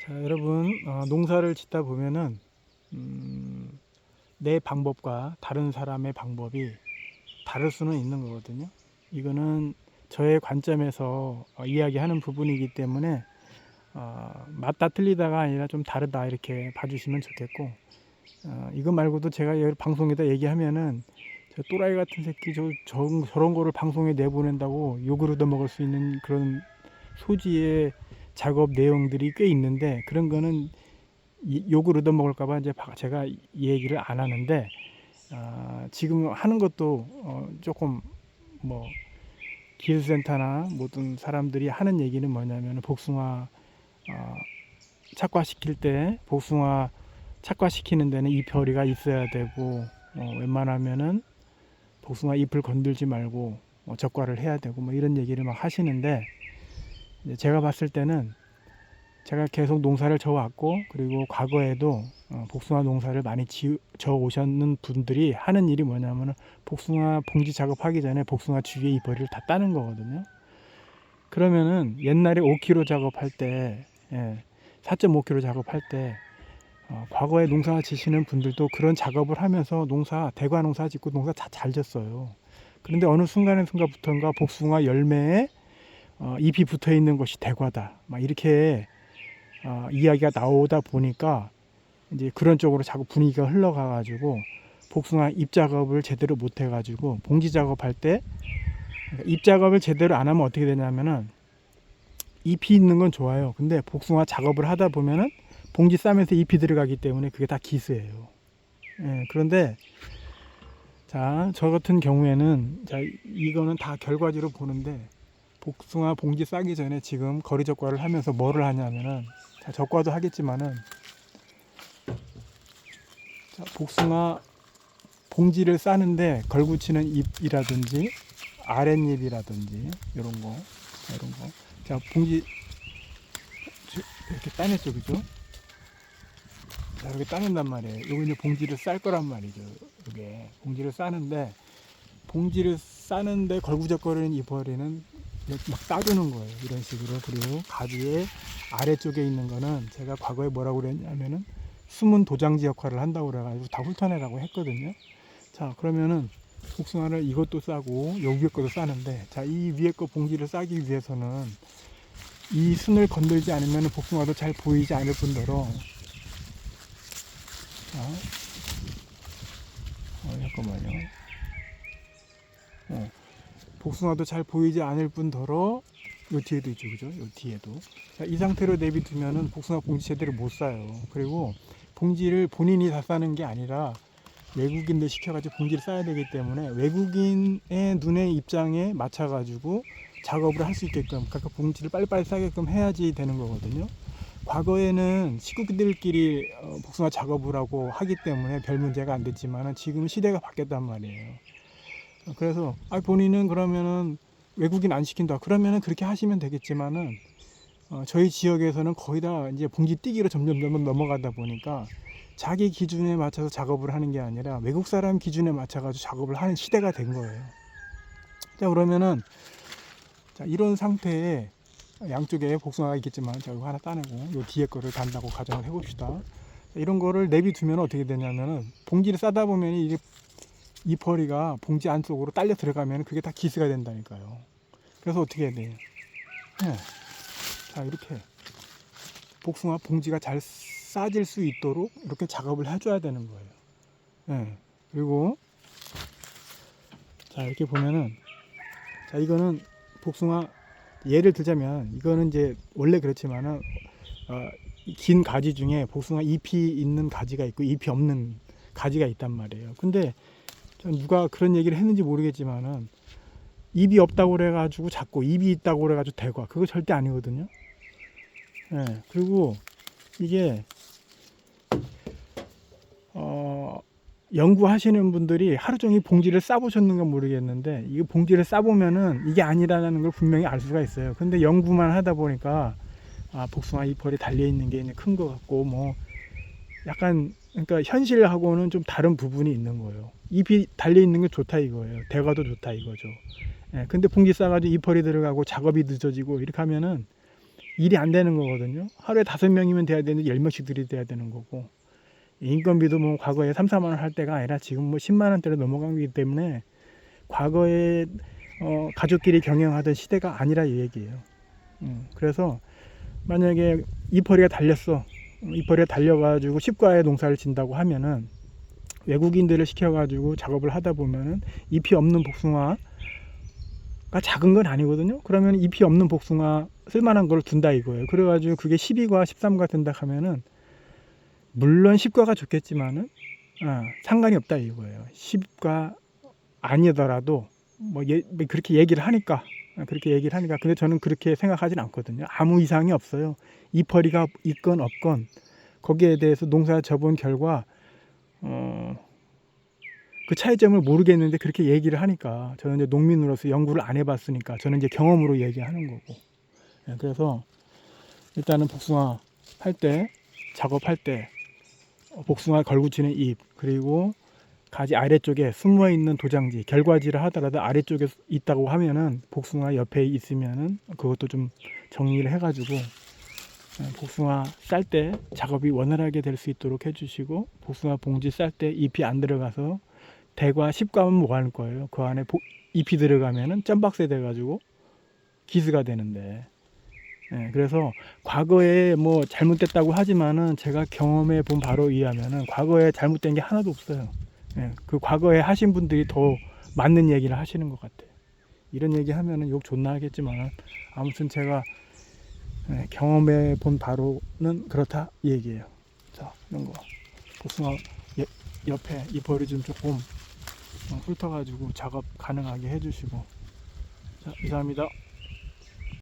자, 여러분, 농사를 짓다 보면은 내 방법과 다른 사람의 방법이 다를 수는 있는 거거든요. 이거는 저의 관점에서 이야기하는 부분이기 때문에 맞다 틀리다가 아니라 좀 다르다 이렇게 봐주시면 좋겠고, 이거 말고도 제가 방송에다 얘기하면은 저 또라이 같은 새끼 저런 거를 방송에 내보낸다고 욕을 얻어먹을 수 있는 그런 소지의 작업 내용들이 꽤 있는데, 그런 거는 욕을 얻어먹을까봐 이제 제가 이 얘기를 안 하는데, 지금 하는 것도 조금 뭐 기술센터나 모든 사람들이 하는 얘기는 뭐냐면, 복숭아 착과시킬 때 복숭아 착과시키는 데는 잎허리가 있어야 되고, 웬만하면은 복숭아 잎을 건들지 말고 적과를 해야 되고, 뭐 이런 얘기를 막 하시는데, 제가 봤을 때는 제가 계속 농사를 져왔고, 그리고 과거에도 복숭아 농사를 많이 져 오셨는 분들이 하는 일이 뭐냐면, 복숭아 봉지 작업하기 전에 복숭아 주위에 잎허리를 다 따는 거거든요. 그러면은 옛날에 5kg 작업할 때, 4.5kg 작업할 때, 과거에 농사 지시는 분들도 그런 작업을 하면서 대과 농사 짓고 농사 다 잘 졌어요. 그런데 어느 순간부터인가 복숭아 열매에 잎이 붙어 있는 것이 대과다, 막 이렇게 이야기가 나오다 보니까 이제 그런 쪽으로 자꾸 분위기가 흘러가 가지고 복숭아 잎 작업을 제대로 못 해 가지고, 봉지 작업할 때 잎 작업을 제대로 안 하면 어떻게 되냐면은, 잎이 있는 건 좋아요. 근데 복숭아 작업을 하다 보면은 봉지 싸면서 잎이 들어가기 때문에 그게 다 기스예요. 그런데 저 같은 경우에는, 이거는 다 결과지로 보는데, 복숭아 봉지 싸기 전에 지금 거리 적과를 하면서 뭐를 하냐면은, 적과도 하겠지만은, 복숭아 봉지를 싸는데 걸붙이는 잎이라든지 아랫잎이라든지 이런 거. 자, 봉지 이렇게 따냈죠, 그죠? 자, 이렇게 따낸단 말이에요. 요거 이제 봉지를 쌀 거란 말이죠. 이게 봉지를 싸는데, 걸구적거리는 잎허리는 막 따주는 거예요, 이런 식으로. 그리고 가지의 아래쪽에 있는 거는 제가 과거에 뭐라고 그랬냐면은 숨은 도장지 역할을 한다고 그래가지고 다 훑어내라고 했거든요. 자, 그러면은 복숭아를 이것도 싸고 요 위에 것도 싸는데, 자, 이 위에 거 봉지를 싸기 위해서는 이 순을 건들지 않으면 복숭아도 잘 보이지 않을 뿐더러, 잠깐만요. 복숭아도 잘 보이지 않을 뿐더러 요 뒤에도 있죠, 그죠? 요 뒤에도. 자, 이 상태로 내비두면은 복숭아 봉지 제대로 못 싸요. 그리고 봉지를 본인이 다 싸는 게 아니라 외국인들 시켜가지고 봉지를 싸야 되기 때문에, 외국인의 눈의 입장에 맞춰가지고 작업을 할 수 있게끔, 그러니까 봉지를 빨리빨리 싸게끔 해야지 되는 거거든요. 과거에는 식구들끼리 복숭아 작업을 하고 하기 때문에 별 문제가 안 됐지만은, 지금은 시대가 바뀌었단 말이에요. 그래서 본인은 그러면은 외국인 안 시킨다 그러면은 그렇게 하시면 되겠지만은, 저희 지역에서는 거의 다 이제 봉지 띄기로 점점 넘어가다 보니까, 자기 기준에 맞춰서 작업을 하는 게 아니라 외국 사람 기준에 맞춰 가지고 작업을 하는 시대가 된 거예요. 자, 그러면은, 자, 이런 상태에 양쪽에 복숭아가 있겠지만, 자, 이거 하나 따내고 요 뒤에 거를 단다고 가정을 해봅시다. 자, 이런 거를 내비두면 어떻게 되냐면은, 봉지를 싸다 보면 이게 잎허리가 봉지 안쪽으로 딸려 들어가면 그게 다 기스가 된다니까요. 그래서 어떻게 해야 돼요? 자, 이렇게 복숭아 봉지가 잘 싸질 수 있도록 이렇게 작업을 해줘야 되는 거예요. 그리고 자, 이렇게 보면은, 자, 이거는 복숭아, 예를 들자면 이거는 이제 원래 그렇지만은 긴 가지 중에 복숭아 잎이 있는 가지가 있고 잎이 없는 가지가 있단 말이에요. 근데 누가 그런 얘기를 했는지 모르겠지만은, 잎이 없다고 그래가지고 작고 잎이 있다고 그래가지고 대과, 그거 절대 아니거든요. 그리고 이게 연구하시는 분들이 하루 종일 봉지를 싸보셨는가 모르겠는데, 이거 봉지를 싸보면은 이게 아니라는 걸 분명히 알 수가 있어요. 근데 연구만 하다 보니까 복숭아 잎허리 달려 있는 게 큰 것 같고, 뭐 약간, 그러니까 현실하고는 좀 다른 부분이 있는 거예요. 잎이 달려 있는 게 좋다 이거예요. 대과도 좋다 이거죠. 근데 봉지 싸가지고 잎허리 들어가고 작업이 늦어지고 이렇게 하면은 일이 안 되는 거거든요. 하루에 5명이면 돼야 되는데 10명씩 들이대야 되는 거고, 인건비도 뭐 과거에 3, 4만 원 할 때가 아니라 지금 뭐 10만 원대로 넘어간 거기 때문에 과거에 가족끼리 경영하던 시대가 아니라 이 얘기예요. 그래서 만약에 이파리가 달렸어. 이파리가 달려가지고 시가에 농사를 진다고 하면은 외국인들을 시켜가지고 작업을 하다 보면은 잎이 없는 복숭아가 작은 건 아니거든요. 그러면 잎이 없는 복숭아 쓸만한 걸 둔다 이거예요. 그래가지고 그게 12과 13과 된다 하면은 물론 10과가 좋겠지만은 상관이 없다 이거예요. 10과 아니더라도 뭐 그렇게 얘기를 하니까 근데 저는 그렇게 생각하진 않거든요. 아무 이상이 없어요. 이파리가 있건 없건 거기에 대해서 농사 져본 결과 그 차이점을 모르겠는데 그렇게 얘기를 하니까, 저는 이제 농민으로서 연구를 안 해봤으니까 저는 이제 경험으로 얘기하는 거고. 그래서 일단은 복숭아 할 때, 작업할 때 복숭아 걸붙이는 잎, 그리고 가지 아래쪽에 숨어 있는 도장지, 결과지를 하더라도 아래쪽에 있다고 하면은 복숭아 옆에 있으면은 그것도 좀 정리를 해가지고 복숭아 쌀 때 작업이 원활하게 될 수 있도록 해주시고, 복숭아 봉지 쌀 때 잎이 안 들어가서 대과 10과면 뭐 하는 거예요. 그 안에 잎이 들어가면은 점박새 돼가지고 기스가 되는데, 그래서 과거에 뭐 잘못됐다고 하지만은 제가 경험해 본 바로 의하면은 과거에 잘못된 게 하나도 없어요. 그 과거에 하신 분들이 더 맞는 얘기를 하시는 것 같아요. 이런 얘기 하면은 욕 존나 하겠지만 아무튼 제가 경험해 본 바로는 그렇다 이 얘기예요. 자, 이런 거 복숭아 옆에 이파리 좀 조금 훑어가지고 작업 가능하게 해주시고. 자, 이상입니다.